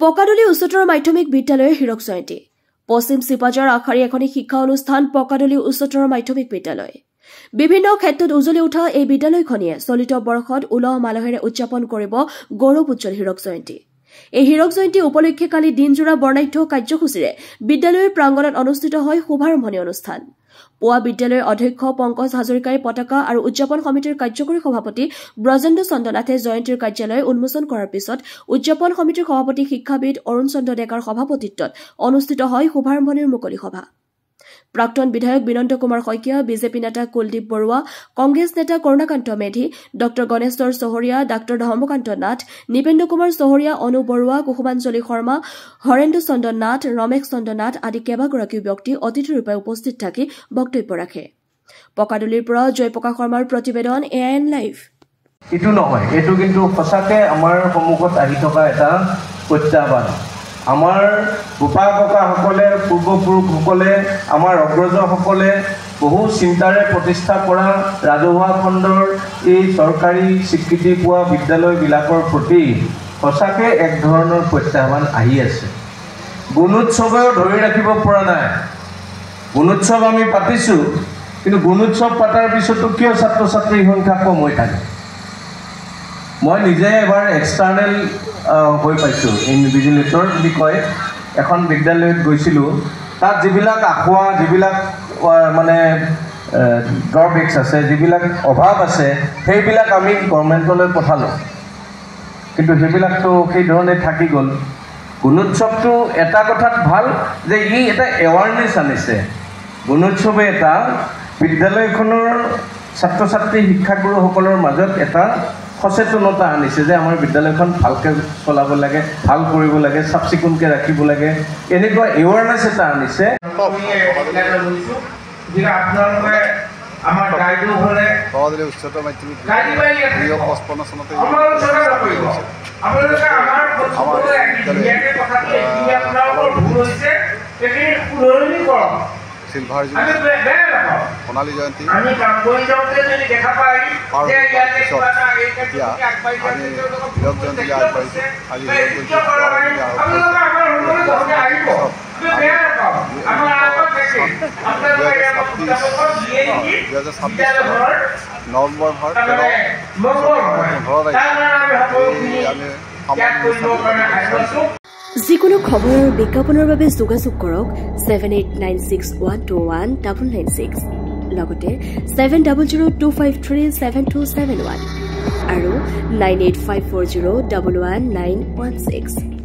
পকাদলি উচ্চতৰ মাধ্যমিক বিদ্যালয়ৰ হীৰক জয়ন্তী পশ্চিম চিপাজাৰ আখাৰী এখনি শিক্ষা অনুষ্ঠান পকাদলি উচ্চতৰ মাধ্যমিক বিদ্যালয় বিভিন্ন ক্ষেত্ৰত উজলি উঠা এই বিদ্যালয়খনিয়ে চলিত বৰ্ষত উলহ মালহেৰে উদযাপন কৰিব গৌৰৱ উজ্জ্বল হীৰক জয়ন্তী এই হীৰক জয়ন্তী উপলক্ষে কালি দিনজোৰা বৰ্ণাঢ্য কাৰ্যসূচীৰে বিদ্যালয়ৰ প্ৰাংগণত অনুষ্ঠিত হয় শুভাৰম্ভণী অনুষ্ঠান পুৱা বিদ্যালয়ৰ অধ্যক্ষ পংকজ হাজৰিকাই পতাকা আৰু উদযাপন সমিতিৰ কাৰ্যকৰী সভাপতি ব্ৰজেন্দ্ৰ চন্দ্ৰনাথে জয়ন্তীৰ কাৰ্যালয় উন্মোচন কৰাৰ পিছত উদযাপন সমিতিৰ সভাপতি শিক্ষাবিদ অৰুণ চন্দ্ৰ ডেকাৰ সভাপতিত্বত অনুষ্ঠিত হয় শুভাৰম্ভণীৰ মুকলি সভা প্ৰাক্তন বিধায়ক বিনন্দ কুমাৰ শইকীয়া বিজেপি নেতা কুলদীপ বৰুৱা কংগ্ৰেছ নেতা কৰুণাকান্ত মেধি ডক্টৰ গণেশ্বৰ চহৰীয়া ডাক্তৰ ধৰ্মকান্ত নাথ নিপেন্দ্ৰ কুমাৰ চহৰীয়া অনু বৰুৱা কুসুমাঞ্জলি শৰ্মা হৰেন্দ্ৰ চন্দ্ৰ নাথ ৰমেশ চন্দ্ৰ নাথ আদি কেইবাগৰাকী ব্যক্তি অতিথিৰূপে উপস্থিত থাকি বক্তব্য ৰাখে পকাদলিৰ পৰা জয়প্ৰকাশ শৰ্মাৰ প্ৰতিবেদন এএন লাইভ ইটো নহয় এটো কিন্তু সঁচাকে আমাৰ সন্মুখত আহি থকা এটা প্ৰত্যাহ্বান আমাৰ গোপাল ককাসকলে পূৰ্বপুৰুষসকলে আমাৰ অগ্ৰজসকলে বহু চিন্তাৰে প্ৰতিষ্ঠা কৰা ৰাজহুৱা খণ্ডৰ এই চৰকাৰী স্বীকৃতি পোৱা বিদ্যালয়বিলাকৰ প্ৰতি সঁচাকে এক ধৰণৰ প্ৰত্যাহ্বান আহি আছে গুণোৎসৱেও ধৰি ৰাখিব পৰা নাই গুণোৎসৱ আমি পাতিছোঁ কিন্তু গুণোৎসৱ পাতাৰ পিছতো কিয় ছাত্ৰ ছাত্ৰীৰ সংখ্যা কম হৈ থাকে মই নিজে এবাৰ এক্সটাৰ্নেল হৈ পাইছোঁ ইনভিজিলেটৰ বুলি কয় এখন বিদ্যালয়ত গৈছিলোঁ তাত যিবিলাক আখোৱা যিবিলাক মানে ড্ৰবেক্স আছে যিবিলাক অভাৱ আছে সেইবিলাক আমি গভৰ্ণমেণ্টলৈ পঠালোঁ কিন্তু সেইবিলাকতো সেই ধৰণে থাকি গ'ল গুণোৎসৱটো এটা কথাত ভাল যে ই এটা এৱাৰনেছ আনিছে গুণোৎসৱে এটা বিদ্যালয়খনৰ ছাত্ৰ ছাত্ৰী শিক্ষাগুৰুসকলৰ মাজত এটা সচেতনতা আনিছে যে আমাৰ বিদ্যালয়খন ভালকৈ চলাব লাগে ভাল কৰিব লাগে চাফ চিকুণকৈ ৰাখিব লাগে এনেকুৱা এৱাৰনেছ এটা আনিছে আমাৰ গাইডো হ'লে পকাদলি উচ্চতৰ মাধ্যমিক বিদ্যালয় 55 চনতে আপোনালোকে আমাৰ বিদ্যালয়ৰ কথা কি আপোনালোকৰ ভুল হৈছে এইখিনি শুধৰণি কৰক সিলভাৰ সোণালী জয়ন্তী আমি কাম কৰি যাওঁতে যদি দেখা পাই যে ইয়াতে কিবা এটা আমি হীৰক জয়ন্তী আগবাঢ়িছে আজি আপোনালোকে আমাৰ ঘৰলৈ আহিব বেয়া নাপাব আমাৰ আগত দেখি নৱেম্বৰ যিকোনো খবৰ আৰু বিজ্ঞাপনৰ বাবে যোগাযোগ কৰক 7896121996 লগতে 7002537271 আৰু 9854011916